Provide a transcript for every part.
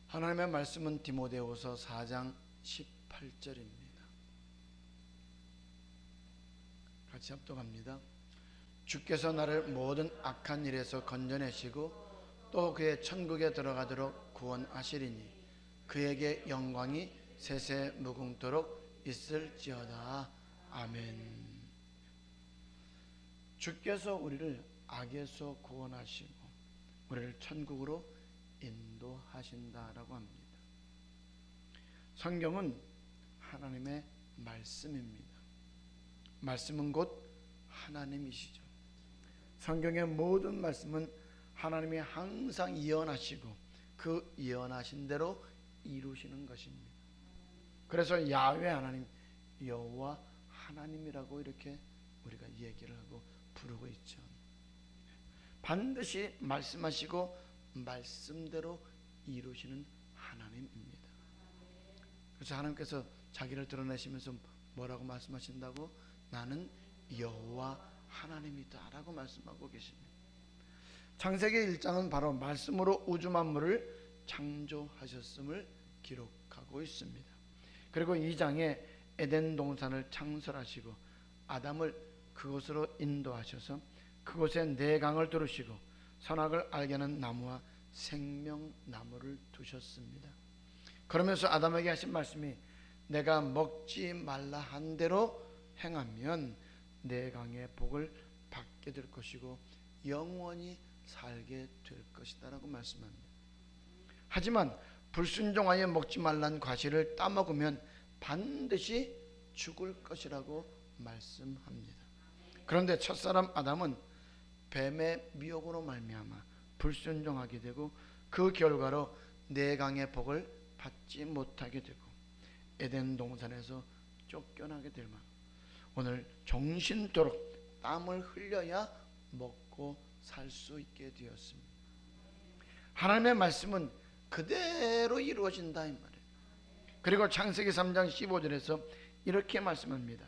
하나님의 말씀은 디모데후서 4장 18절입니다. 같이 합독합니다. 주께서 나를 모든 악한 일에서 건져내시고 또 그의 천국에 들어가도록 구원하시리니 그에게 영광이 세세 무궁토록 있을지어다. 아멘. 주께서 우리를 악에서 구원하시고 우리를 천국으로 인도하신다라고 합니다. 성경은 하나님의 말씀입니다. 말씀은 곧 하나님이시죠. 성경의 모든 말씀은 하나님이 항상 예언하시고 그 예언하신 대로 이루시는 것입니다. 그래서 야훼 하나님, 여호와 하나님이라고 이렇게 우리가 얘기를 하고 부르고 있죠. 반드시 말씀하시고 말씀대로 이루시는 하나님입니다. 그래서 하나님께서 자기를 드러내시면서 뭐라고 말씀하신다고? 나는 여호와 하나님이다 라고 말씀하고 계십니다. 창세기 1장은 바로 말씀으로 우주 만물을 창조하셨음을 기록하고 있습니다. 그리고 2장에 에덴 동산을 창설하시고 아담을 그곳으로 인도하셔서 그곳에 네 강을 두르시고 선악을 알게 하는 나무와 생명나무를 두셨습니다. 그러면서 아담에게 하신 말씀이 내가 먹지 말라 한 대로 행하면 네 강의 복을 받게 될 것이고 영원히 살게 될 것이다 라고 말씀합니다. 하지만 불순종하여 먹지 말란 과실을 따먹으면 반드시 죽을 것이라고 말씀합니다. 그런데 첫사람 아담은 뱀의 미혹으로 말미암아 불순종하게 되고 그 결과로 네 강의 복을 받지 못하게 되고 에덴 동산에서 쫓겨나게 될 만 오늘 정신토록 땀을 흘려야 먹고 살 수 있게 되었습니다. 하나님의 말씀은 그대로 이루어진다 이 말이에요. 그리고 창세기 3장 15절에서 이렇게 말씀합니다.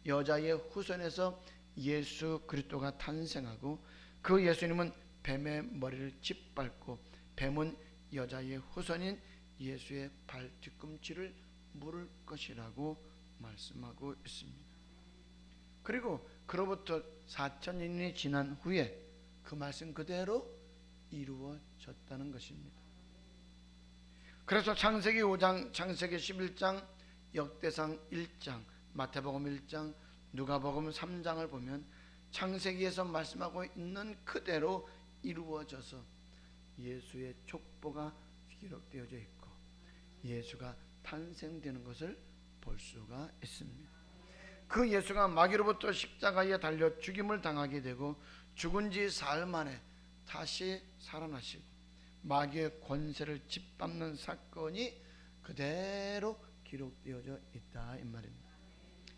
여자의 후손에서 예수 그리스도가 탄생하고 그 예수님은 뱀의 머리를 짓밟고 뱀은 여자의 후손인 예수의 발 뒤꿈치를 물을 것이라고 말씀하고 있습니다. 그리고 그로부터 4000년이 지난 후에 그 말씀 그대로 이루어졌다는 것입니다. 그래서 창세기 5장, 창세기 11장, 역대상 1장, 마태복음 1장, 누가복음 3장을 보면 창세기에서 말씀하고 있는 그대로 이루어져서 예수의 족보가 기록되어져 있고 예수가 탄생되는 것을 볼 수가 있습니다. 그 예수가 마귀로부터 십자가에 달려 죽임을 당하게 되고 죽은 지 사흘 만에 다시 살아나시고 마귀의 권세를 짓밟는 사건이 그대로 기록되어져 있다 이 말입니다.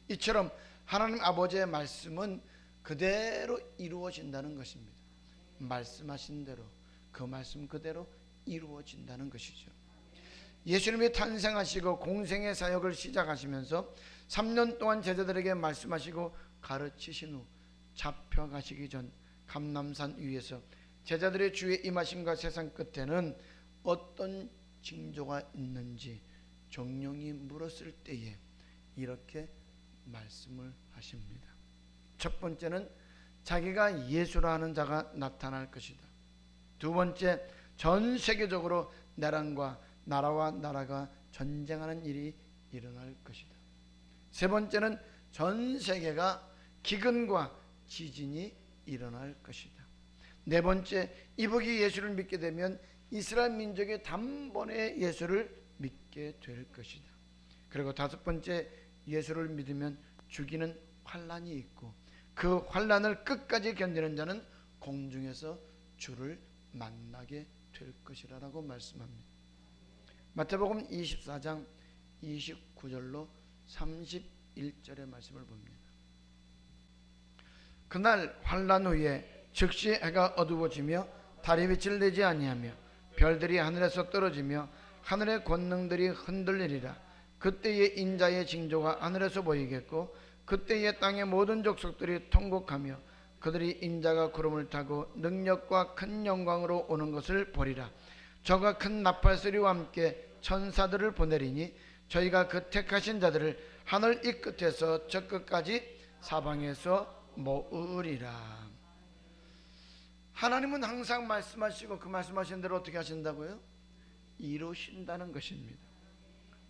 이처럼 하나님 아버지의 말씀은 그대로 이루어진다는 것입니다. 말씀하신 대로 그 말씀 그대로 이루어진다는 것이죠. 예수님이 탄생하시고 공생의 사역을 시작하시면서 3년 동안 제자들에게 말씀하시고 가르치신 후 잡혀가시기 전 감람산 위에서 제자들의 주의 임하심과 세상 끝에는 어떤 징조가 있는지 종용이 물었을 때에 이렇게 말씀을 하십니다. 첫 번째는 자기가 예수라 하는 자가 나타날 것이다. 두 번째, 전 세계적으로 나라와 나라가 전쟁하는 일이 일어날 것이다. 세 번째는 전 세계가 기근과 지진이 일어날 것이다. 네 번째, 이복이 예수를 믿게 되면 이스라엘 민족이 단번에 예수를 믿게 될 것이다. 그리고 다섯 번째, 예수를 믿으면 죽이는 환난이 있고 그 환난을 끝까지 견디는 자는 공중에서 주를 만나게 될 것이라고 말씀합니다. 마태복음 24장 29절로 31절의 말씀을 봅니다. 그날 환난 후에 즉시 해가 어두워지며 달이 빛을 내지 아니하며 별들이 하늘에서 떨어지며 하늘의 권능들이 흔들리리라. 그때의 인자의 징조가 하늘에서 보이겠고 그때의 땅의 모든 족속들이 통곡하며 그들이 인자가 구름을 타고 능력과 큰 영광으로 오는 것을 보리라. 저가 큰 나팔 소리와 함께 천사들을 보내리니 저희가 그 택하신 자들을 하늘 이 끝에서 저 끝까지 사방에서 모으리라. 하나님은 항상 말씀하시고 그 말씀하신 대로 어떻게 하신다고요? 이루신다는 것입니다.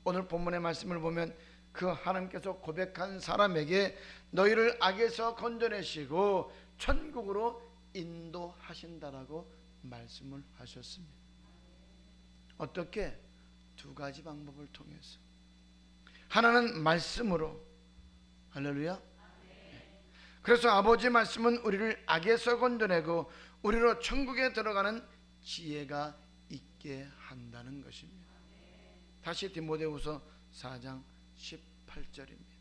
오늘 본문의 말씀을 보면 그 하나님께서 고백한 사람에게 너희를 악에서 건져내시고 천국으로 인도하신다라고 말씀을 하셨습니다. 어떻게? 두 가지 방법을 통해서. 하나는 말씀으로. 할렐루야. 그래서 아버지 말씀은 우리를 악에서 건져내고 우리로 천국에 들어가는 지혜가 있게 한다는 것입니다. 다시 디모데후서 4장 18절입니다.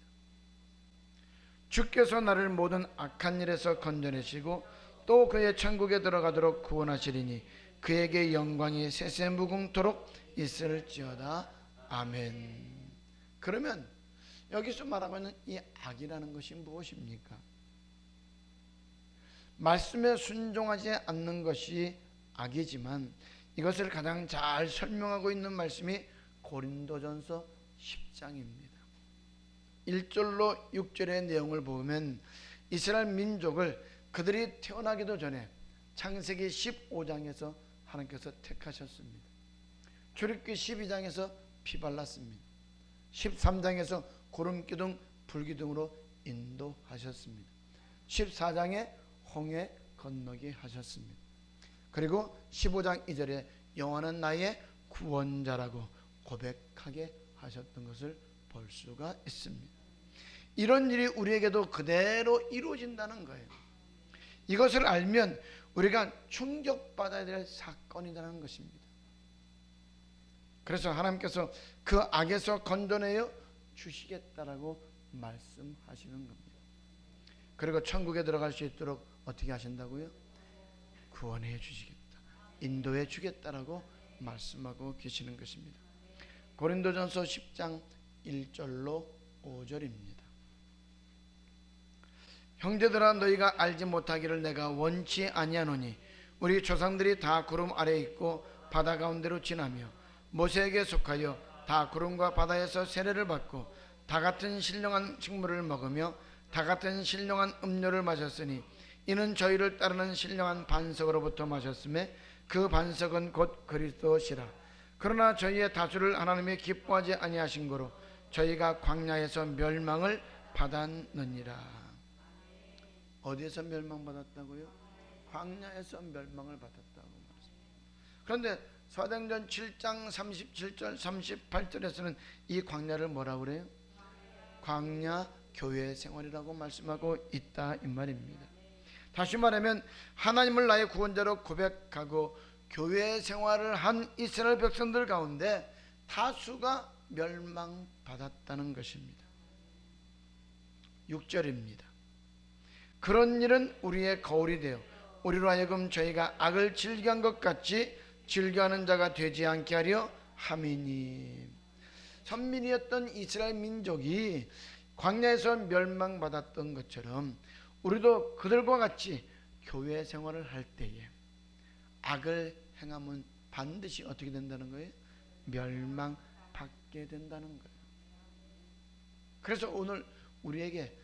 주께서 나를 모든 악한 일에서 건져내시고 또 그의 천국에 들어가도록 구원하시리니 그에게 영광이 세세무궁토록 있을지어다. 아멘. 그러면 여기서 말하면 이 악이라는 것이 무엇입니까? 말씀에 순종하지 않는 것이 악이지만 이것을 가장 잘 설명하고 있는 말씀이 고린도전서 10장입니다. 1절로 6절의 내용을 보면 이스라엘 민족을 그들이 태어나기도 전에 창세기 15장에서 하나님께서 택하셨습니다. 출애굽기 12장에서 피 발랐습니다. 13장에서 구름기둥 불기둥으로 인도하셨습니다. 14장에 홍해 건너게 하셨습니다. 그리고 15장 2절에 여호와는 나의 구원자라고 고백하게 하셨던 것을 볼 수가 있습니다. 이런 일이 우리에게도 그대로 이루어진다는 거예요. 이것을 알면 우리가 충격받아야 될 사건이라는 것입니다. 그래서 하나님께서 그 악에서 건져내어 주시겠다라고 말씀하시는 겁니다. 그리고 천국에 들어갈 수 있도록 어떻게 하신다고요? 구원해 주시겠다, 인도해 주겠다라고 말씀하고 계시는 것입니다. 고린도전서 10장 1절로 5절입니다. 형제들아 너희가 알지 못하기를 내가 원치 아니하노니 우리 조상들이 다 구름 아래에 있고 바다 가운데로 지나며 모세에게 속하여 다 구름과 바다에서 세례를 받고 다 같은 신령한 식물을 먹으며 다 같은 신령한 음료를 마셨으니 이는 저희를 따르는 신령한 반석으로부터 마셨음에 그 반석은 곧 그리스도시라. 그러나 저희의 다수를 하나님이 기뻐하지 아니하신 거로 저희가 광야에서 멸망을 받았느니라. 어디에서 멸망받았다고요? 광야에서 멸망을 받았다고 말했습니다. 그런데 사도행전 7장 37절 38절에서는 이 광야를 뭐라고 그래요? 광야 교회 생활이라고 말씀하고 있다 이 말입니다. 다시 말하면 하나님을 나의 구원자로 고백하고 교회 생활을 한 이스라엘 백성들 가운데 다수가 멸망받았다는 것입니다. 6절입니다. 그런 일은 우리의 거울이 되어 우리로 하여금 저희가 악을 즐겨한 것 같이 즐겨하는 자가 되지 않게 하려 함이니. 선민이었던 이스라엘 민족이 광야에서 멸망받았던 것처럼 우리도 그들과 같이 교회 생활을 할 때에 악을 행하면 반드시 어떻게 된다는 거예요? 멸망받게 된다는 거예요. 그래서 오늘 우리에게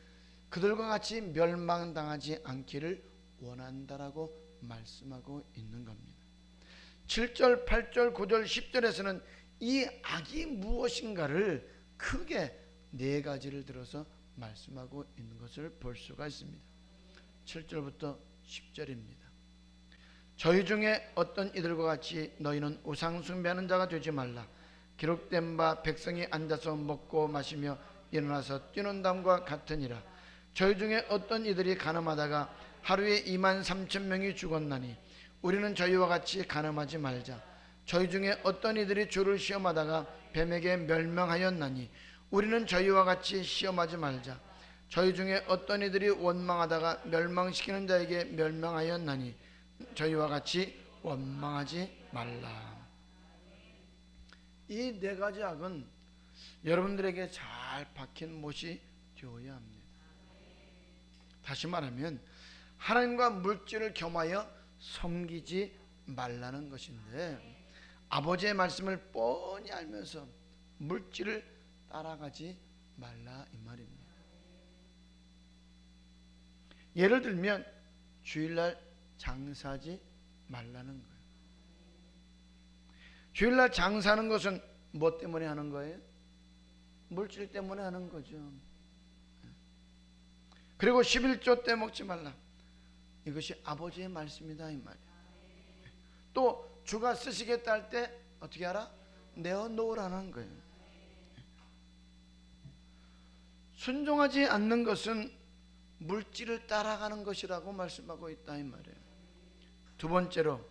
그들과 같이 멸망당하지 않기를 원한다라고 말씀하고 있는 겁니다. 7절, 8절, 9절, 10절에서는 이 악이 무엇인가를 크게 네 가지를 들어서 말씀하고 있는 것을 볼 수가 있습니다. 7절부터 10절입니다. 저희 중에 어떤 이들과 같이 너희는 우상 숭배하는 자가 되지 말라. 기록된 바 백성이 앉아서 먹고 마시며 일어나서 뛰는 담과 같으니라. 저희 중에 어떤 이들이 간음하다가 하루에 23,000명이 죽었나니 우리는 저희와 같이 간음하지 말자. 저희 중에 어떤 이들이 주를 시험하다가 뱀에게 멸망하였나니 우리는 저희와 같이 시험하지 말자. 저희 중에 어떤 이들이 원망하다가 멸망시키는 자에게 멸망하였나니 저희와 같이 원망하지 말라. 이 네 가지 악은 여러분들에게 잘 박힌 못이 되어야 합니다. 다시 말하면 하나님과 물질을 겸하여 섬기지 말라는 것인데, 아버지의 말씀을 뻔히 알면서 물질을 따라가지 말라 이 말입니다. 예를 들면 주일날 장사하지 말라는 거예요. 주일날 장사하는 것은 뭐 때문에 하는 거예요? 물질 때문에 하는 거죠. 그리고 11조 때 먹지 말라. 이것이 아버지의 말씀이다 이 말이에요. 또 주가 쓰시겠다 할 때 어떻게 하라? 내어 놓으라는 거예요. 순종하지 않는 것은 물질을 따라가는 것이라고 말씀하고 있다 이 말이에요. 두 번째로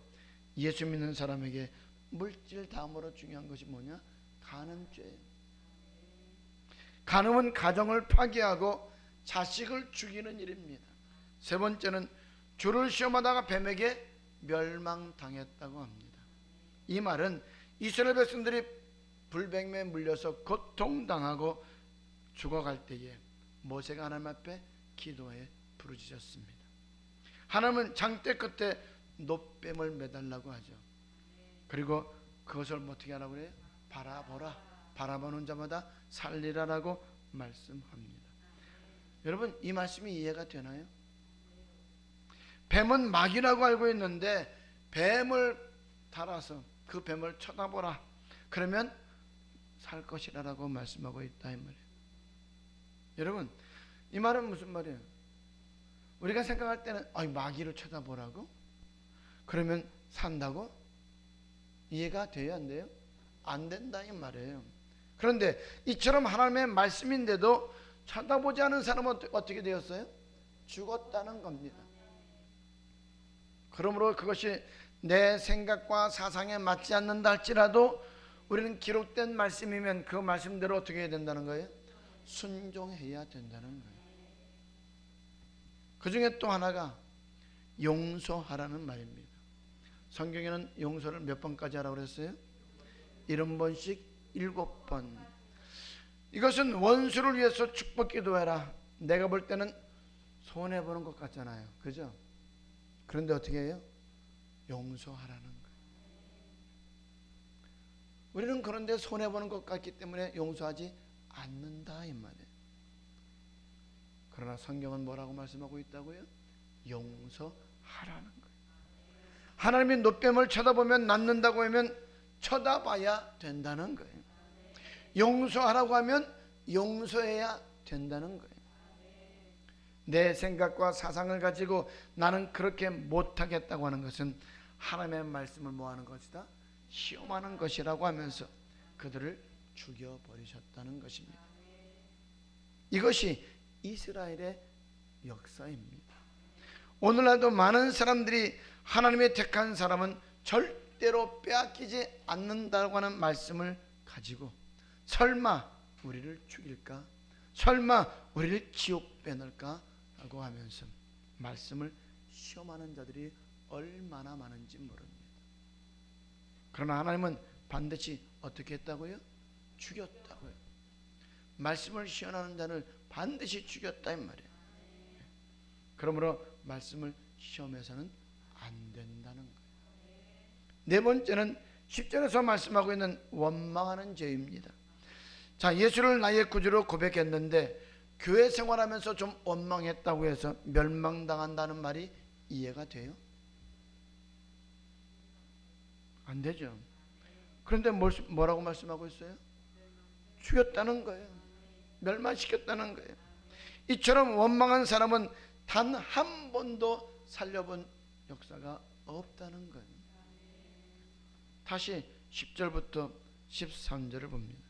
예수 믿는 사람에게 물질 다음으로 중요한 것이 뭐냐? 간음죄예요. 간음은 가정을 파괴하고 자식을 죽이는 일입니다. 세 번째는 주를 시험하다가 뱀에게 멸망당했다고 합니다. 이 말은 이스라엘 백성들이 불뱀에 물려서 고통당하고 죽어갈 때에 모세가 하나님 앞에 기도해 부르짖었습니다. 하나님은 장대 끝에 놋뱀을 매달라고 하죠. 그리고 그것을 어떻게 하라고 그래요? 바라보라. 바라보는 자마다 살리라라고 말씀합니다. 여러분, 이 말씀이 이해가 되나요? 뱀은 마귀라고 알고 있는데 뱀을 달아서 그 뱀을 쳐다보라. 그러면 살 것이라고 말씀하고 있다 이 말이에요. 여러분, 이 말은 무슨 말이에요? 우리가 생각할 때는 마귀를 쳐다보라고? 그러면 산다고? 이해가 돼요 안 돼요? 안 된다 이 말이에요. 그런데 이처럼 하나님의 말씀인데도 쳐다보지 않은 사람은 어떻게 되었어요? 죽었다는 겁니다. 그러므로 그것이 내 생각과 사상에 맞지 않는다 할지라도 우리는 기록된 말씀이면 그 말씀대로 어떻게 해야 된다는 거예요? 순종해야 된다는 거예요. 그 중에 또 하나가 용서하라는 말입니다. 성경에는 용서를 몇 번까지 하라고 그랬어요? 70번씩 7번. 이것은 원수를 위해서 축복 기도해라. 내가 볼 때는 손해보는 것 같잖아요. 그죠? 그런데 어떻게 해요? 용서하라는 거예요. 우리는 그런데 손해보는 것 같기 때문에 용서하지 않는다 이 말이에요. 그러나 성경은 뭐라고 말씀하고 있다고요? 용서하라는 거예요. 하나님이 놋뱀을 쳐다보면 낫는다고 하면 쳐다봐야 된다는 거예요. 용서하라고 하면 용서해야 된다는 거예요. 내 생각과 사상을 가지고 나는 그렇게 못하겠다고 하는 것은 하나님의 말씀을 뭐하는 것이다? 시험하는 것이라고 하면서 그들을 죽여버리셨다는 것입니다. 이것이 이스라엘의 역사입니다. 오늘날도 많은 사람들이 하나님의 택한 사람은 절대로 빼앗기지 않는다고 하는 말씀을 가지고 설마 우리를 죽일까? 설마 우리를 지옥 빼넣을까? 라고 하면서 말씀을 시험하는 자들이 얼마나 많은지 모릅니다. 그러나 하나님은 반드시 어떻게 했다고요? 죽였다고요. 말씀을 시험하는 자를 반드시 죽였다 이 말이에요. 그러므로 말씀을 시험해서는 안 된다는 거예요. 네 번째는 10절에서 말씀하고 있는 원망하는 죄입니다. 자, 예수를 나의 구주로 고백했는데 교회 생활하면서 좀 원망했다고 해서 멸망당한다는 말이 이해가 돼요? 안 되죠. 그런데 뭐라고 말씀하고 있어요? 죽였다는 거예요. 멸망시켰다는 거예요. 이처럼 원망한 사람은 단 한 번도 살려본 역사가 없다는 거예요. 다시 10절부터 13절을 봅니다.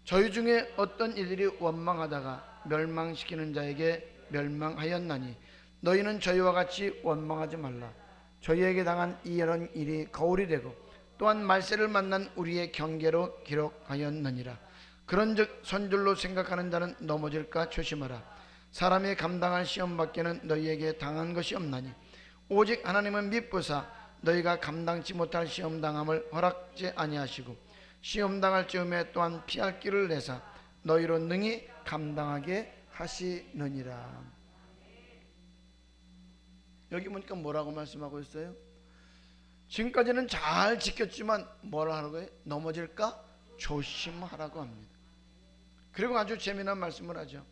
저희 중에 어떤 이들이 원망하다가 멸망시키는 자에게 멸망하였나니 너희는 저희와 같이 원망하지 말라. 저희에게 당한 이런 일이 거울이 되고 또한 말세를 만난 우리의 경계로 기록하였느니라. 그런즉 선줄로 생각하는 자는 넘어질까 조심하라. 사람이 감당할 시험 밖에는 너희에게 당한 것이 없나니 오직 하나님은 미쁘사 너희가 감당치 못할 시험 당함을 허락지 아니하시고 시험 당할 즈음에 또한 피할 길을 내사 너희로 능히 감당하게 하시느니라. 여기 보니까 뭐라고 말씀하고 있어요? 지금까지는 잘 지켰지만 뭐라 하는 거예요? 넘어질까 조심하라고 합니다. 그리고 아주 재미난 말씀을 하죠.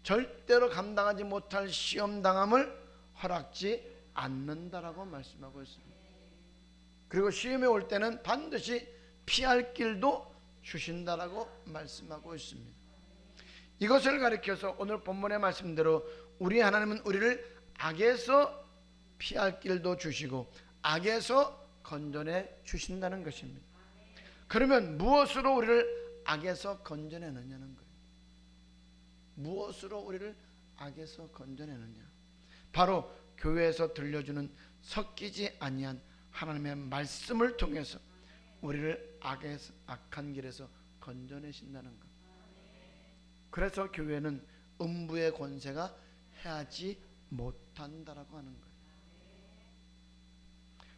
절대로 감당하지 못할 시험 당함을 허락지 않는다라고 말씀하고 있습니다. 그리고 시험이 올 때는 반드시 피할 길도 주신다라고 말씀하고 있습니다. 이것을 가리켜서 오늘 본문의 말씀대로 우리 하나님은 우리를 악에서 피할 길도 주시고 악에서 건져내 주신다는 것입니다. 그러면 무엇으로 우리를 악에서 건져내느냐는 거예요. 무엇으로 우리를 악에서 건져내느냐? 바로 교회에서 들려주는 섞이지 아니한 하나님의 말씀을 통해서 우리를 악한 길에서 건져내신다는 것. 그래서 교회는 음부의 권세가 해하지 못한다라고 하는 거예요.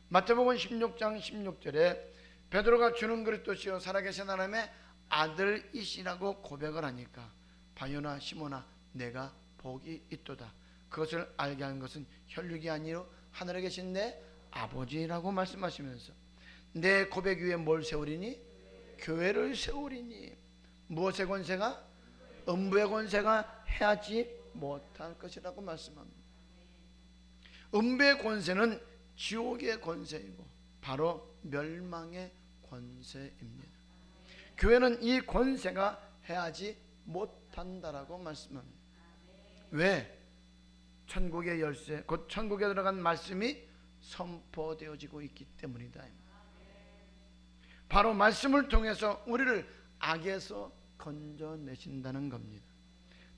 마태복음 16장 16절에 베드로가 주는 그리스도시요 살아계신 하나님의 아들이시라고 고백을 하니까 바요나 시몬아 내가 복이 있도다. 그것을 알게 한 것은 혈육이 아니요 하늘에 계신 내 아버지라고 말씀하시면서 내 고백 위에 뭘 세우리니? 교회를 세우리니. 무엇의 권세가? 음부의 권세가 해하지 못할 것이라고 말씀합니다. 음부의 권세는 지옥의 권세이고 바로 멸망의 권세입니다. 교회는 이 권세가 해하지 못한다라고 말씀합니다. 왜? 천국의 열쇠, 곧 천국에 들어간 말씀이 선포되어지고 있기 때문이다. 바로 말씀을 통해서 우리를 악에서 건져내신다는 겁니다.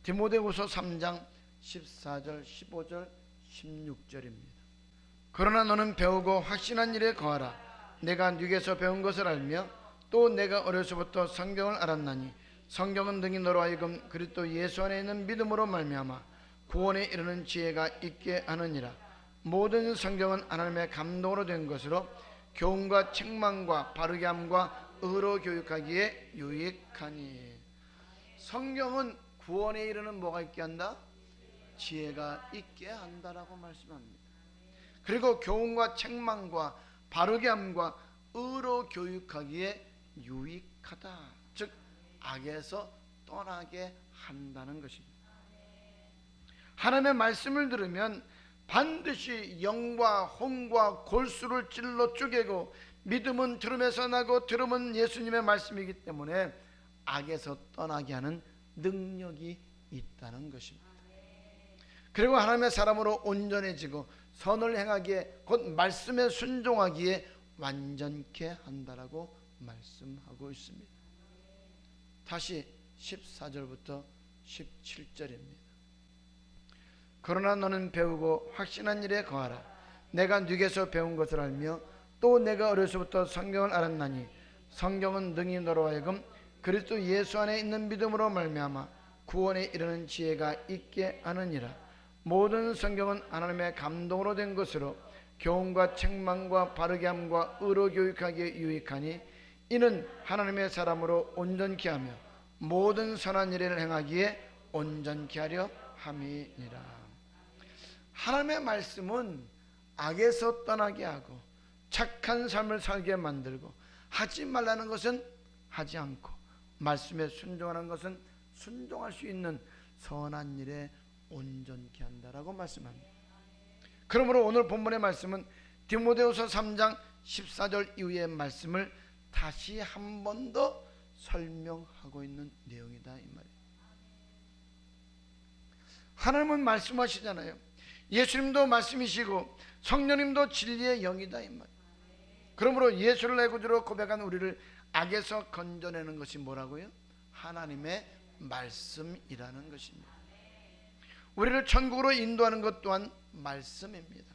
디모데후서 3장 14절 15절 16절입니다. 그러나 너는 배우고 확신한 일에 거하라. 내가 네게서 배운 것을 알며 또 내가 어려서부터 성경을 알았나니 성경은 등이 너로 하여금 그리스도 예수 안에 있는 믿음으로 말미암아 구원에 이르는 지혜가 있게 하느니라. 모든 성경은 하나님의 감동으로 된 것으로 교훈과 책망과 바르게 함과 의로 교육하기에 유익하니. 성경은 구원에 이르는 뭐가 있게 한다? 지혜가 있게 한다라고 말씀합니다. 그리고 교훈과 책망과 바르게 함과 의로 교육하기에 유익하다. 즉 악에서 떠나게 한다는 것입니다. 하나님의 말씀을 들으면 반드시 영과 혼과 골수를 찔러 쪼개고 믿음은 들음에서 나고 들음은 예수님의 말씀이기 때문에 악에서 떠나게 하는 능력이 있다는 것입니다. 그리고 하나님의 사람으로 온전해지고 선을 행하기에 곧 말씀에 순종하기에 완전케 한다라고 말씀하고 있습니다. 다시 14절부터 17절입니다. 그러나 너는 배우고 확신한 일에 거하라. 내가 네게서 배운 것을 알며 또 내가 어려서부터 성경을 알았나니 성경은 능히 너로 하여금 그리스도 예수 안에 있는 믿음으로 말미암아 구원에 이르는 지혜가 있게 하느니라. 모든 성경은 하나님의 감동으로 된 것으로 교훈과 책망과 바르게 함과 의로 교육하기에 유익하니 이는 하나님의 사람으로 온전케 하며 모든 선한 일을 행하기에 온전케 하려 함이니라. 하나님의 말씀은 악에서 떠나게 하고 착한 삶을 살게 만들고 하지 말라는 것은 하지 않고 말씀에 순종하는 것은 순종할 수 있는 선한 일에 온전케 한다라고 말씀합니다. 그러므로 오늘 본문의 말씀은 디모데후서 3장 14절 이후의 말씀을 다시 한 번 더 설명하고 있는 내용이다 이 말이에요. 하나님은 말씀하시잖아요. 예수님도 말씀이시고 성령님도 진리의 영이다 이 말이에요. 그러므로 예수를 내 구주로 고백한 우리를 악에서 건져내는 것이 뭐라고요? 하나님의 말씀이라는 것입니다. 우리를 천국으로 인도하는 것 또한 말씀입니다.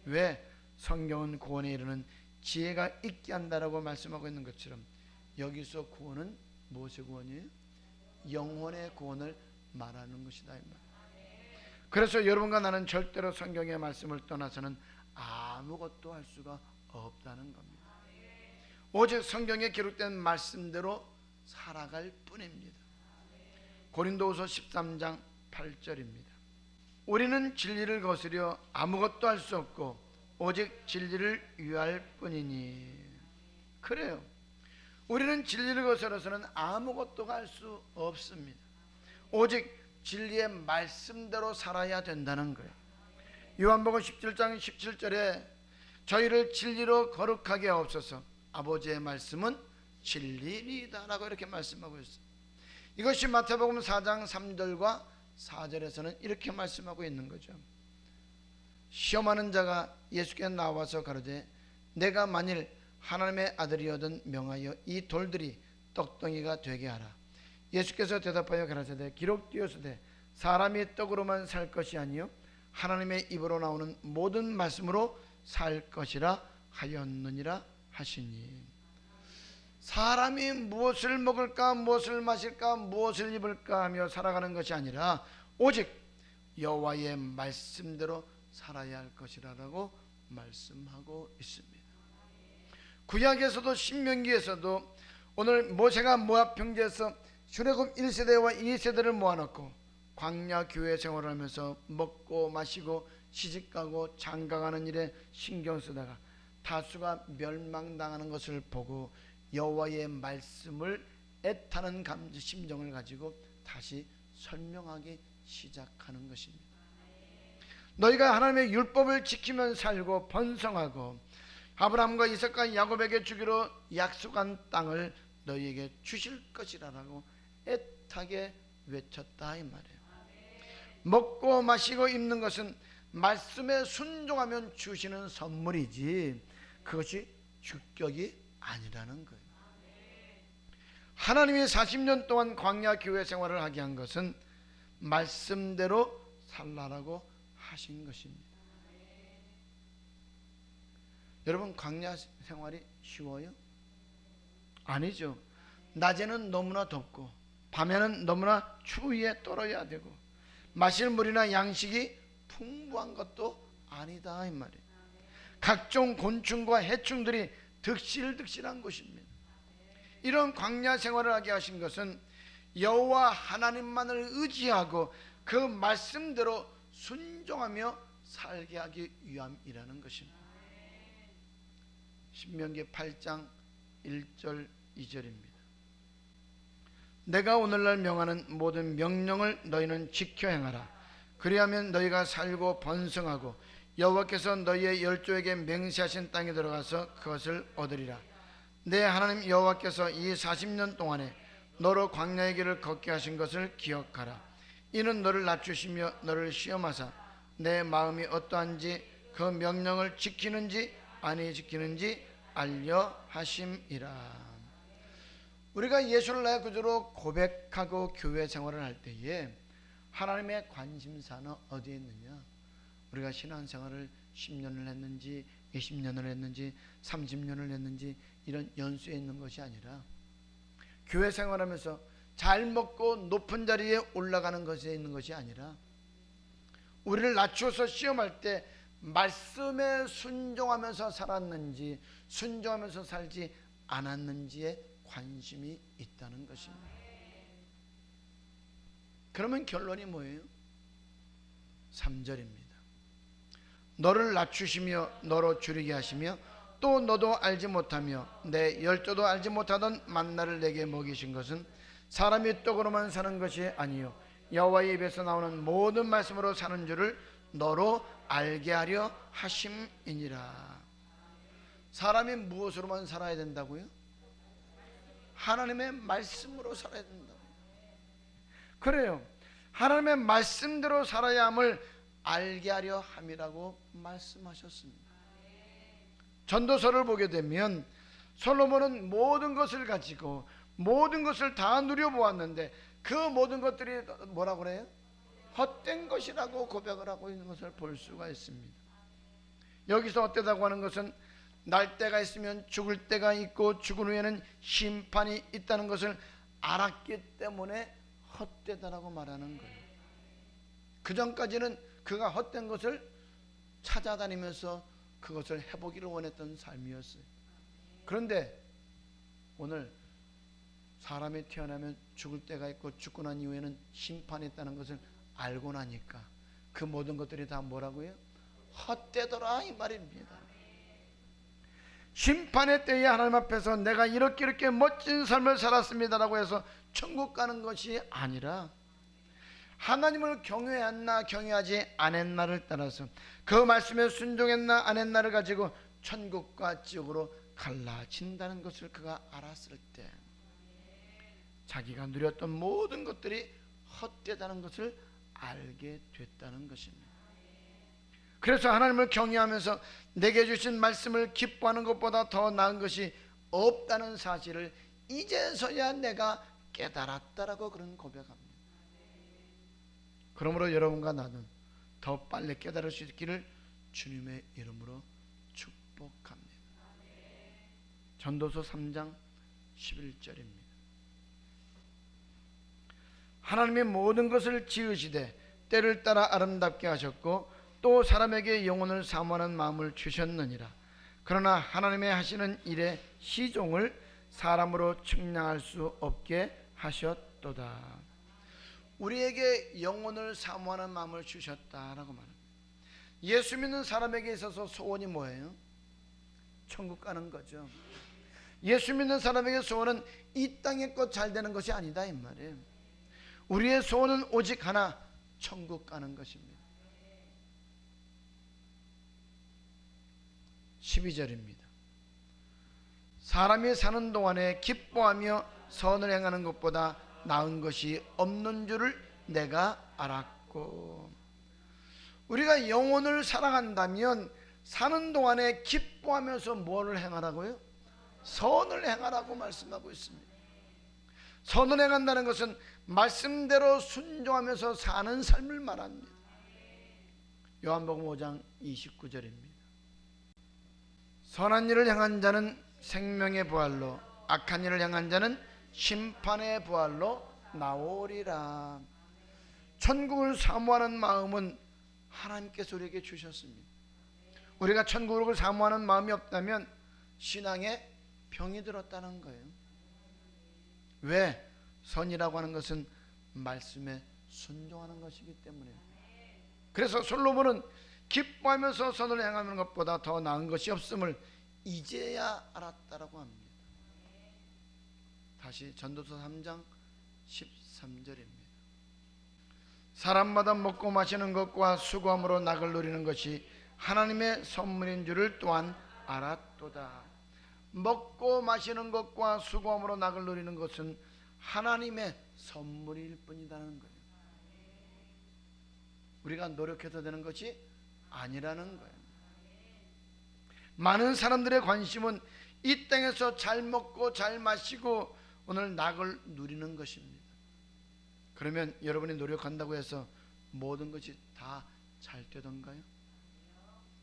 왜? 성경은 구원에 이르는 지혜가 있게 한다라고 말씀하고 있는 것처럼 여기서 구원은 무엇의 구원이에요? 영혼의 구원을 말하는 것이다 이 말. 그래서 여러분과 나는 절대로 성경의 말씀을 떠나서는 아무것도 할 수가 없다는 겁니다. 오직 성경에 기록된 말씀대로 살아갈 뿐입니다. 고린도후서 13장 8절입니다. 우리는 진리를 거스려 아무것도 할 수 없고 오직 진리를 위할 뿐이니. 그래요. 우리는 진리를 거스러서는 아무것도 할 수 없습니다. 오직 진리의 말씀대로 살아야 된다는 거예요. 요한복음 17장 17절에 저희를 진리로 거룩하게 하옵소서, 아버지의 말씀은 진리이다 라고 이렇게 말씀하고 있어요. 이것이 마태복음 4장 3절과 4절에서는 이렇게 말씀하고 있는 거죠. 시험하는 자가 예수께 나와서 가로되 내가 만일 하나님의 아들이거든 명하여 이 돌들이 떡덩이가 되게 하라. 예수께서 대답하여 가라사대 기록되었으되 사람이 떡으로만 살 것이 아니요 하나님의 입으로 나오는 모든 말씀으로 살 것이라 하였느니라 하시니. 사람이 무엇을 먹을까 무엇을 마실까 무엇을 입을까 하며 살아가는 것이 아니라 오직 여호와의 말씀대로 살아야 할 것이라고 말씀하고 있습니다. 구약에서도 신명기에서도 오늘 모세가 모압 평지에서 출애굽 1세대와 2세대를 모아놓고 광야 교회 생활을 하면서 먹고 마시고 시집가고 장가가는 일에 신경 쓰다가 다수가 멸망당하는 것을 보고 여호와의 말씀을 애타는 심정을 가지고 다시 설명하기 시작하는 것입니다. 너희가 하나님의 율법을 지키면 살고 번성하고 아브라함과 이삭과 야곱에게 주기로 약속한 땅을 너희에게 주실 것이라고 애타게 외쳤다 이 말이에요. 먹고 마시고 입는 것은 말씀에 순종하면 주시는 선물이지 그것이 주격이 아니라는 거예요. 하나님이 40년 동안 광야 교회 생활을 하게 한 것은 말씀대로 살라라고 하신 것입니다. 여러분, 광야 생활이 쉬워요? 아니죠. 낮에는 너무나 덥고 밤에는 너무나 추위에 떨어야 되고 마실 물이나 양식이 풍부한 것도 아니다 이 말이에요. 각종 곤충과 해충들이 득실득실한 곳입니다. 이런 광야 생활을 하게 하신 것은 여호와 하나님만을 의지하고 그 말씀대로 순종하며 살게 하기 위함이라는 것입니다. 신명기 8장 1절 2절입니다. 내가 오늘날 명하는 모든 명령을 너희는 지켜 행하라. 그리하면 너희가 살고 번성하고 여호와께서 너희의 열조에게 맹세하신 땅에 들어가서 그것을 얻으리라. 내 하나님 여호와께서 이 40년 동안에 너로 광야의 길을 걷게 하신 것을 기억하라. 이는 너를 낮추시며 너를 시험하사 내 마음이 어떠한지 그 명령을 지키는지 아니 지키는지 알려 하심이라. 우리가 예수를 나의 구주로 고백하고 교회 생활을 할 때에 하나님의 관심사는 어디에 있느냐? 우리가 신앙생활을 10년을 했는지 20년을 했는지 30년을 했는지 이런 연수에 있는 것이 아니라 교회 생활하면서 잘 먹고 높은 자리에 올라가는 것에 있는 것이 아니라 우리를 낮추어서 시험할 때 말씀에 순종하면서 살았는지 순종하면서 살지 않았는지에 관심이 있다는 것입니다. 그러면 결론이 뭐예요? 3절입니다. 너를 낮추시며 너로 줄이게 하시며 또 너도 알지 못하며 내 열조도 알지 못하던 만나를 내게 먹이신 것은 사람이 떡으로만 사는 것이 아니요 여호와의 입에서 나오는 모든 말씀으로 사는 줄을 너로 알게 하려 하심이니라. 사람이 무엇으로만 살아야 된다고요? 하나님의 말씀으로 살아야 된다고요. 그래요. 하나님의 말씀대로 살아야 함을 알게 하려 함이라고 말씀하셨습니다. 전도서를 보게 되면 솔로몬은 모든 것을 가지고 모든 것을 다 누려보았는데 그 모든 것들이 뭐라고 그래요? 헛된 것이라고 고백을 하고 있는 것을 볼 수가 있습니다. 여기서 헛되다고 하는 것은 날 때가 있으면 죽을 때가 있고 죽은 후에는 심판이 있다는 것을 알았기 때문에 헛되다라고 말하는 거예요. 그 전까지는 그가 헛된 것을 찾아다니면서 그것을 해보기를 원했던 삶이었어요. 그런데 오늘 사람이 태어나면 죽을 때가 있고 죽고 난 이후에는 심판이 있다는 것을 알고 나니까 그 모든 것들이 다 뭐라고요? 헛되더라 이 말입니다. 심판의 때에 하나님 앞에서 내가 이렇게 멋진 삶을 살았습니다라고 해서 천국 가는 것이 아니라 하나님을 경외했나 경외하지 않았나를 따라서 그 말씀에 순종했나 안 했나를 가지고 천국과 지옥으로 갈라진다는 것을 그가 알았을 때 자기가 누렸던 모든 것들이 헛되다는 것을 알게 됐다는 것입니다. 그래서 하나님을 경외하면서 내게 주신 말씀을 기뻐하는 것보다 더 나은 것이 없다는 사실을 이제서야 내가 깨달았다라고 그런 고백합니다. 그러므로 여러분과 나는 더 빨리 깨달을 수 있기를 주님의 이름으로 축복합니다. 전도서 3장 11절입니다. 하나님이 모든 것을 지으시되 때를 따라 아름답게 하셨고 또 사람에게 영혼을 사모하는 마음을 주셨느니라. 그러나 하나님의 하시는 일의 시종을 사람으로 측량할 수 없게 하셨도다. 우리에게 영혼을 사모하는 마음을 주셨다라고 말합니다. 예수 믿는 사람에게 있어서 소원이 뭐예요? 천국 가는 거죠. 예수 믿는 사람에게 소원은 이 땅의 것 잘 되는 것이 아니다 이 말이에요. 우리의 소원은 오직 하나, 천국 가는 것입니다. 12절입니다. 사람이 사는 동안에 기뻐하며 선을 행하는 것보다 나은 것이 없는 줄을 내가 알았고. 우리가 영혼을 사랑한다면 사는 동안에 기뻐하면서 뭐를 행하라고요? 선을 행하라고 말씀하고 있습니다. 선을 행한다는 것은 말씀대로 순종하면서 사는 삶을 말합니다. 요한복음 5장 29절입니다. 선한 일을 행한 자는 생명의 부활로, 악한 일을 행한 자는 심판의 부활로 나오리라. 천국을 사모하는 마음은 하나님께서 우리에게 주셨습니다. 우리가 천국을 사모하는 마음이 없다면 신앙에 병이 들었다는 거예요. 왜? 선이라고 하는 것은 말씀에 순종하는 것이기 때문에. 그래서 솔로몬은 기뻐하면서 선을 행하는 것보다 더 나은 것이 없음을 이제야 알았다라고 합니다. 다시 전도서 3장 13절입니다. 사람마다 먹고 마시는 것과 수고함으로 낙을 누리는 것이 하나님의 선물인 줄을 또한 알았도다. 먹고 마시는 것과 수고함으로 낙을 누리는 것은 하나님의 선물일 뿐이라는 거예요. 우리가 노력해서 되는 것이 아니라는 거예요. 많은 사람들의 관심은 이 땅에서 잘 먹고 잘 마시고 오늘 낙을 누리는 것입니다. 그러면 여러분이 노력한다고 해서 모든 것이 다 잘 되던가요?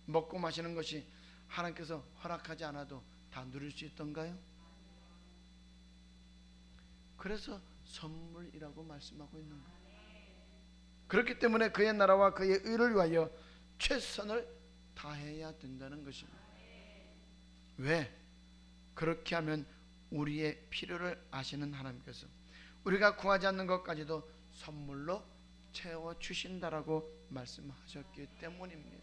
먹고 마시는 것이 하나님께서 허락하지 않아도 다 누릴 수 있던가요? 그래서 선물이라고 말씀하고 있는 거예요. 그렇기 때문에 그의 나라와 그의 의를 위하여 최선을 다해야 된다는 것입니다. 왜? 그렇게 하면 우리의 필요를 아시는 하나님께서 우리가 구하지 않는 것까지도 선물로 채워주신다라고 말씀하셨기 때문입니다.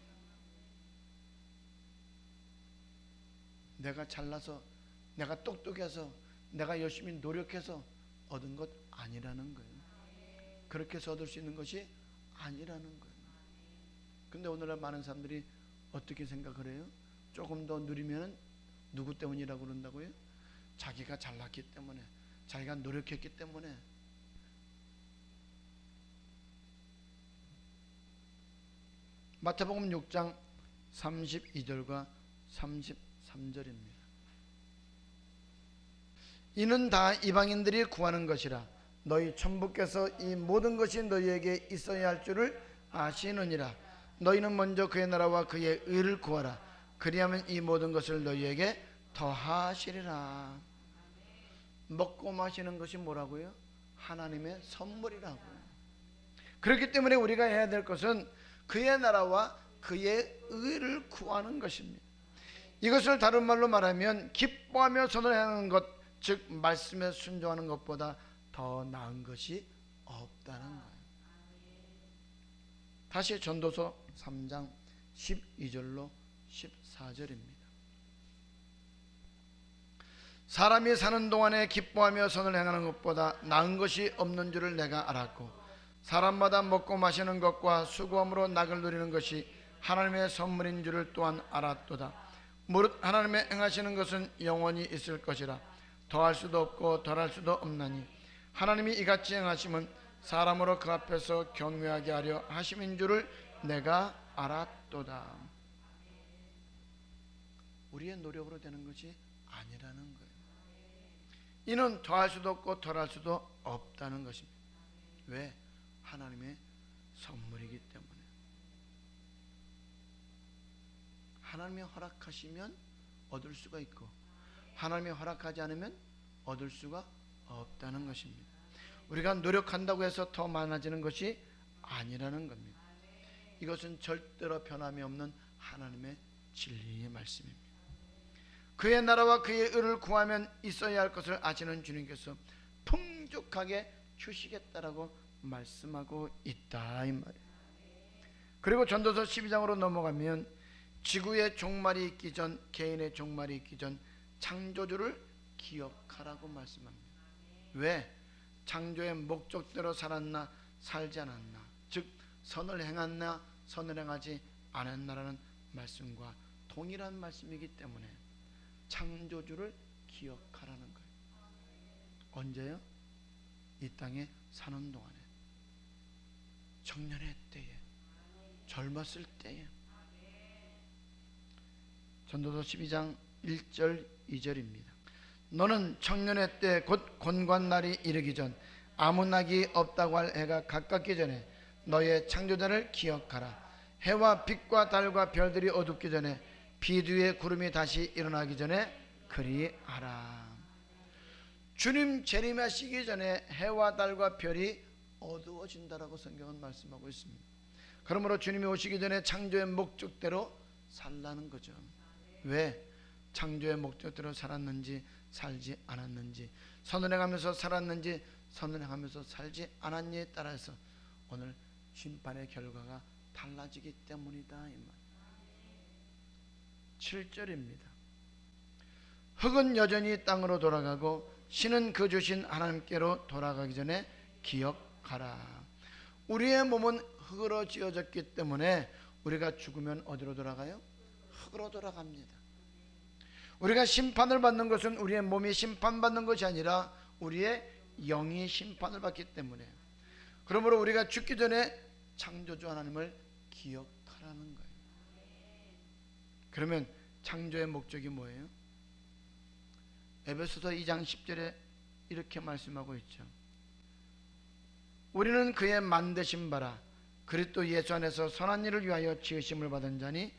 내가 잘나서, 내가 똑똑해서, 내가 열심히 노력해서 얻은 것 아니라는 거예요. 그렇게 해서 얻을 수 있는 것이 아니라는 거예요. 근데 오늘날 많은 사람들이 어떻게 생각을 해요? 조금 더 누리면 누구 때문이라고 그런다고요? 자기가 잘났기 때문에, 자기가 노력했기 때문에. 마태복음 6장 32절과 33절입니다. 이는 다 이방인들이 구하는 것이라 너희 천부께서 이 모든 것이 너희에게 있어야 할 줄을 아시느니라. 너희는 먼저 그의 나라와 그의 의를 구하라. 그리하면 이 모든 것을 너희에게 더하시리라. 먹고 마시는 것이 뭐라고요? 하나님의 선물이라고요. 그렇기 때문에 우리가 해야 될 것은 그의 나라와 그의 의를 구하는 것입니다. 이것을 다른 말로 말하면 기뻐하며 선을 행하는 것, 즉 말씀에 순종하는 것보다 더 나은 것이 없다는 거예요. 다시 전도서 3장 12절로 14절입니다. 사람이 사는 동안에 기뻐하며 선을 행하는 것보다 나은 것이 없는 줄을 내가 알았고 사람마다 먹고 마시는 것과 수고함으로 낙을 누리는 것이 하나님의 선물인 줄을 또한 알았도다. 무릇 하나님의 행하시는 것은 영원히 있을 것이라 더할 수도 없고 덜할 수도 없나니 하나님이 이같이 행하심은 사람으로 그 앞에서 경외하게 하려 하심인 줄을 내가 알았도다. 우리의 노력으로 되는 것이 아니라는 거예요. 이는 더할 수도 없고 덜할 수도 없다는 것입니다. 왜? 하나님의 선물이기 때문에. 하나님이 허락하시면 얻을 수가 있고 하나님이 허락하지 않으면 얻을 수가 없다는 것입니다. 우리가 노력한다고 해서 더 많아지는 것이 아니라는 겁니다. 이것은 절대로 변함이 없는 하나님의 진리의 말씀입니다. 그의 나라와 그의 의를 구하면 있어야 할 것을 아시는 주님께서 풍족하게 주시겠다라고 말씀하고 있다 이 말이에요. 그리고 전도서 12장으로 넘어가면 지구의 종말이 있기 전, 개인의 종말이 있기 전 창조주를 기억하라고 말씀합니다. 왜? 창조의 목적대로 살았나 살지 않았나, 즉 선을 행했나 선을 행하지 않았나라는 말씀과 동일한 말씀이기 때문에 창조주를 기억하라는 거예요. 언제요? 이 땅에 사는 동안에, 청년의 때에, 젊었을 때에. 전도서 12장 1절 2절입니다. 너는 청년의 때 곧 곤관날이 이르기 전 아무 낙이 없다고 할 해가 가깝기 전에 너의 창조자를 기억하라. 해와 빛과 달과 별들이 어둡기 전에 비뒤에 구름이 다시 일어나기 전에 그리하라. 주님 재림하시기 전에 해와 달과 별이 어두워진다라고 성경은 말씀하고 있습니다. 그러므로 주님이 오시기 전에 창조의 목적대로 살라는 거죠. 왜? 창조의 목적대로 살았는지 살지 않았는지, 선을 행하면서 살았는지 선을 행하면서 살지 않았느냐에 따라서 오늘 심판의 결과가 달라지기 때문이다 이 말. 7절입니다. 흙은 여전히 땅으로 돌아가고 신은 그 주신 하나님께로 돌아가기 전에 기억하라. 우리의 몸은 흙으로 지어졌기 때문에 우리가 죽으면 어디로 돌아가요? 흙으로 돌아갑니다. 우리가 심판을 받는 것은 우리의 몸이 심판받는 것이 아니라 우리의 영이 심판을 받기 때문에, 그러므로 우리가 죽기 전에 창조주 하나님을 기억하라는 거예요. 그러면 창조의 목적이 뭐예요? 에베소서 2장 10절에 이렇게 말씀하고 있죠. 우리는 그의 만드신 바라 그리스도 예수 안에서 선한 일을 위하여 지으심을 받은 자니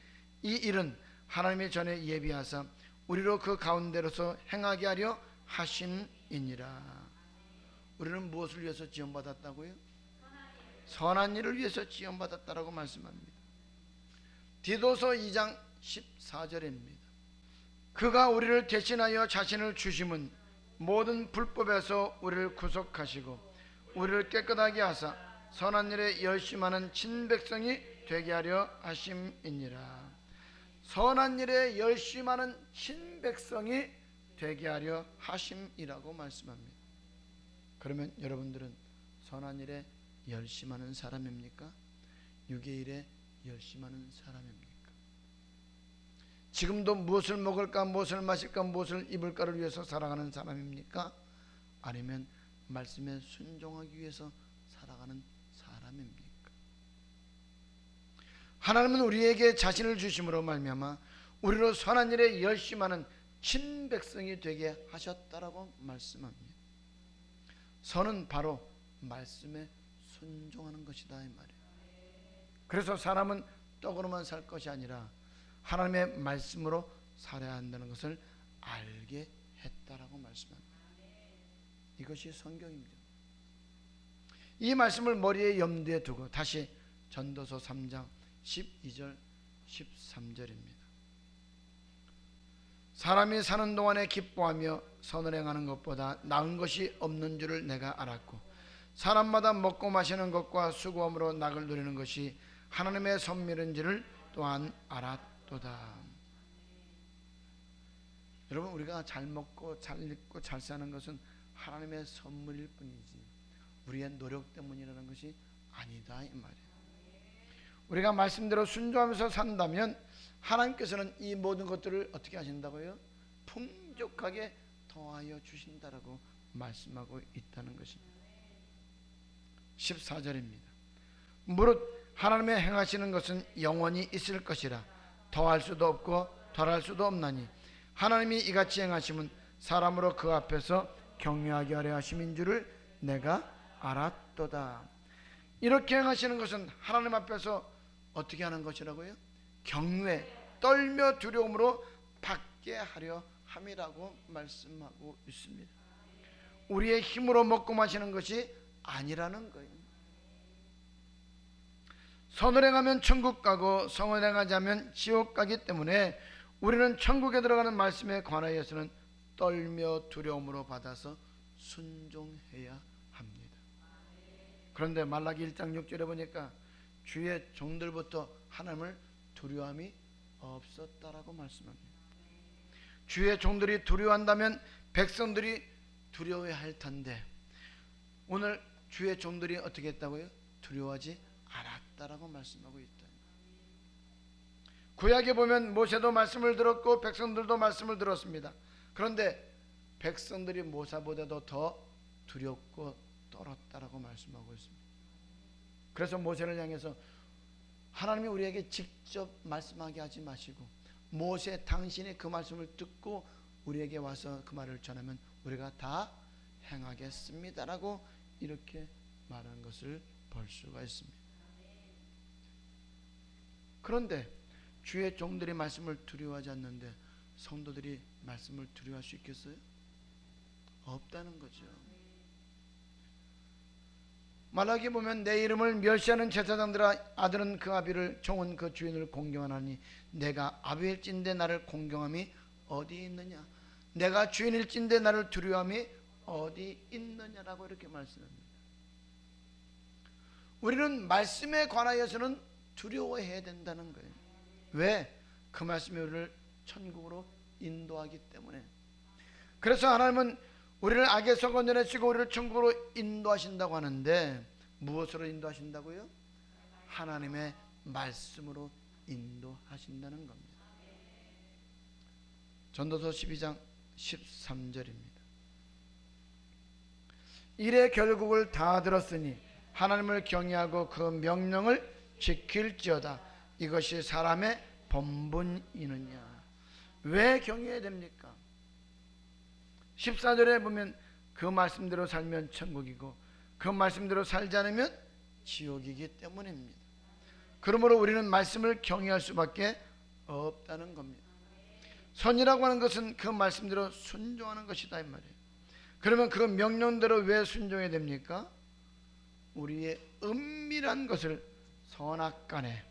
이 일은 하나님이 전에 예비하사 우리로 그 가운데로서 행하게 하려 하심이니라. 우리는 무엇을 위해서 지원받았다고요? 선한 일을 위해서 지원받았다라고 말씀합니다. 디도서 2장 14절입니다. 그가 우리를 대신하여 자신을 주심은 모든 불법에서 우리를 구속하시고 우리를 깨끗하게 하사 선한 일에 열심하는 친백성이 되게 하려 하심이니라. 선한 일에 열심하는 친백성이 되게 하려 하심이라고 말씀합니다. 그러면 여러분들은 선한 일에 열심하는 사람입니까? 육의 일에 열심하는 사람입니까? 지금도 무엇을 먹을까, 무엇을 마실까, 무엇을 입을까를 위해서 살아가는 사람입니까? 아니면 말씀에 순종하기 위해서 살아가는 사람입니까? 하나님은 우리에게 자신을 주심으로 말미암아 우리로 선한 일에 열심하는 친백성이 되게 하셨다라고 말씀합니다. 선은 바로 말씀에 순종하는 것이다 이 말이에요. 그래서 사람은 떡으로만 살 것이 아니라 하나님의 말씀으로 살아야 한다는 것을 알게 했다라고 말씀합니다. 이것이 성경입니다. 이 말씀을 머리에 염두에 두고 다시 전도서 3장 12절 13절입니다. 사람이 사는 동안에 기뻐하며 선을 행하는 것보다 나은 것이 없는 줄을 내가 알았고 사람마다 먹고 마시는 것과 수고함으로 낙을 누리는 것이 하나님의 선물인지를 또한 알았도다. 여러분, 우리가 잘 먹고 잘 입고 잘 사는 것은 하나님의 선물일 뿐이지 우리의 노력 때문이라는 것이 아니다, 이 말이에요. 우리가 말씀대로 순종하면서 산다면 하나님께서는 이 모든 것들을 어떻게 하신다고요? 풍족하게 더하여 주신다라고 말씀하고 있다는 것입니다. 14절입니다. 무릇 하나님의 행하시는 것은 영원히 있을 것이라 더할 수도 없고 덜할 수도 없나니 하나님이 이같이 행하심은 사람으로 그 앞에서 경외하게 하려 하심인 줄을 내가 알았도다. 이렇게 행하시는 것은 하나님 앞에서 어떻게 하는 것이라고요? 경외, 떨며 두려움으로 받게 하려 함이라고 말씀하고 있습니다. 우리의 힘으로 먹고 마시는 것이 아니라는 거예요. 선을 행하면 천국 가고 성을 행하지 않으면 지옥 가기 때문에 우리는 천국에 들어가는 말씀에 관하여서는 떨며 두려움으로 받아서 순종해야 합니다. 그런데 말라기 1장 6절에 보니까 주의 종들부터 하나님을 두려움이 없었다라고 말씀합니다. 주의 종들이 두려워한다면 백성들이 두려워해야 할 텐데 오늘 주의 종들이 어떻게 했다고요? 두려워하지 않았다라고 말씀하고 있다. 구약에 보면 모세도 말씀을 들었고 백성들도 말씀을 들었습니다. 그런데 백성들이 모세보다도 더 두렵고 떨었다라고 말씀하고 있습니다. 그래서 모세를 향해서 하나님이 우리에게 직접 말씀하게 하지 마시고 모세 당신이 그 말씀을 듣고 우리에게 와서 그 말을 전하면 우리가 다 행하겠습니다라고 이렇게 말한 것을 볼 수가 있습니다. 그런데 주의 종들이 말씀을 두려워하지 않는데 성도들이 말씀을 두려워할 수 있겠어요? 없다는 거죠. 말라기 보면 내 이름을 멸시하는 제사장들아 아들은 그 아비를 종은 그 주인을 공경하나니 내가 아비일진데 나를 공경함이 어디 있느냐, 내가 주인일진데 나를 두려워함이 어디 있느냐라고 이렇게 말씀합니다. 우리는 말씀에 관하여서는 두려워해야 된다는 거예요. 왜? 그 말씀이 우리를 천국으로 인도하기 때문에. 그래서 하나님은 우리를 악에서 건져내시고 우리를 천국으로 인도하신다고 하는데 무엇으로 인도하신다고요? 하나님의 말씀으로 인도하신다는 겁니다. 전도서 12장 13절입니다. 일의 결국을 다 들었으니 하나님을 경외하고 그 명령을 지킬지어다. 이것이 사람의 본분이느냐. 왜 경외해야 됩니까? 14절에 보면 그 말씀대로 살면 천국이고 그 말씀대로 살지 않으면 지옥이기 때문입니다. 그러므로 우리는 말씀을 경외할 수밖에 없다는 겁니다. 선이라고 하는 것은 그 말씀대로 순종하는 것이다 이 말이에요. 그러면 그 명령대로 왜 순종해야 됩니까? 우리의 은밀한 것을 선악간에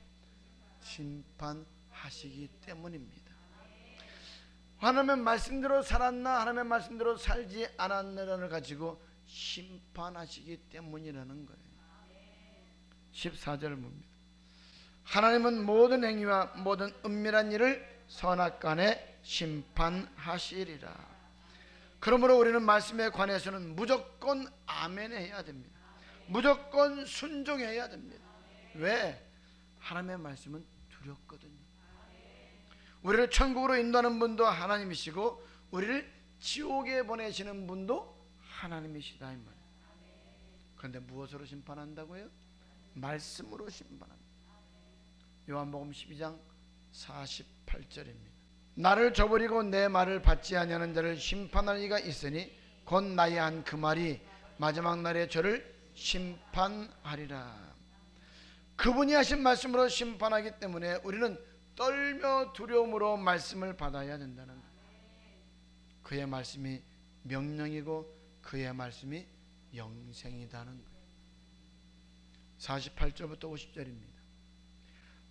심판하시기 때문입니다. 하나님의 말씀대로 살았나 하나님의 말씀대로 살지 않았나를 가지고 심판하시기 때문이라는 거예요. 14절을 봅니다. 하나님은 모든 행위와 모든 은밀한 일을 선악간에 심판하시리라. 그러므로 우리는 말씀에 관해서는 무조건 아멘 해야 됩니다. 무조건 순종해야 됩니다. 왜? 하나님의 말씀은 두렵거든요. 우리를 천국으로 인도하는 분도 하나님이시고 우리를 지옥에 보내시는 분도 하나님이시다 이 말이에요. 그런데 무엇으로 심판한다고요? 말씀으로 심판합니다. 요한복음 12장 48절입니다. 나를 저버리고 내 말을 받지 아니하는 자를 심판할 이가 있으니 곧 나의 한 그 말이 마지막 날에 저를 심판하리라. 그분이 하신 말씀으로 심판하기 때문에 우리는 떨며 두려움으로 말씀을 받아야 된다는 거예요. 그의 말씀이 명령이고 그의 말씀이 영생이라는 거예요. 48절부터 50절입니다.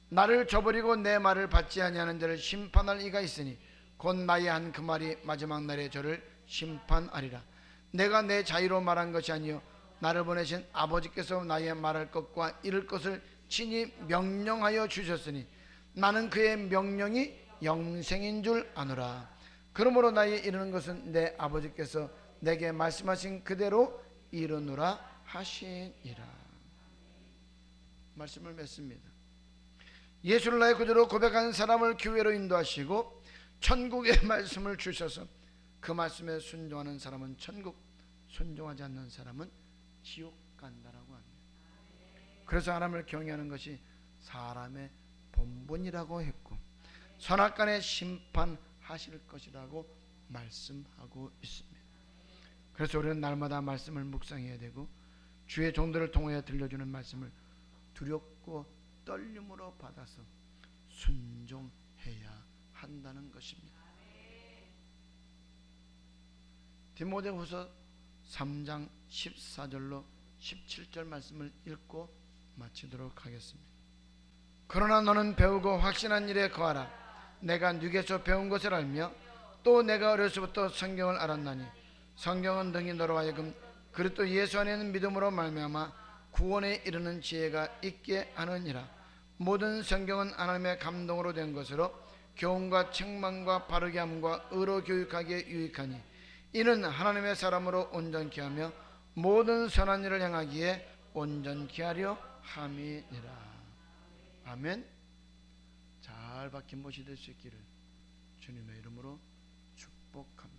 나를 저버리고 내 말을 받지 아니하는 자를 심판할 이가 있으니 곧 나의 한 그 말이 마지막 날에 저를 심판하리라. 내가 내 자유로 말한 것이 아니요 나를 보내신 아버지께서 나의 말할 것과 이룰 것을 친히 명령하여 주셨으니 나는 그의 명령이 영생인 줄 아노라. 그러므로 나의 이르는 것은 내 아버지께서 내게 말씀하신 그대로 이르노라 하시니라. 말씀을 맺습니다. 예수를 나의 구주로 고백한 사람을 교회로 인도하시고 천국의 말씀을 주셔서 그 말씀에 순종하는 사람은 천국, 순종하지 않는 사람은 지옥 간다라고 합니다. 그래서 하나님을 경외하는 것이 사람의 본분이라고 했고 선악간에 심판하실 것이라고 말씀하고 있습니다. 그래서 우리는 날마다 말씀을 묵상해야 되고 주의 종들을 통하여 들려주는 말씀을 두렵고 떨림으로 받아서 순종해야 한다는 것입니다. 디모데후서 3장 14절로 17절 말씀을 읽고 마치도록 하겠습니다. 그러나 너는 배우고 확신한 일에 거하라. 내가 네게서 배운 것을 알며 또 내가 어려서부터 성경을 알았나니 성경은 능히 너로 하여금 그리스도 예수 안에 있는 믿음으로 말미암아 구원에 이르는 지혜가 있게 하느니라. 모든 성경은 하나님의 감동으로 된 것으로 교훈과 책망과 바르게 함과 의로 교육하기에 유익하니 이는 하나님의 사람으로 온전케 하며 모든 선한 일을 행하기에 온전케 하려 함이니라. 아멘. 잘 박힌 못이 될 수 있기를 주님의 이름으로 축복합니다.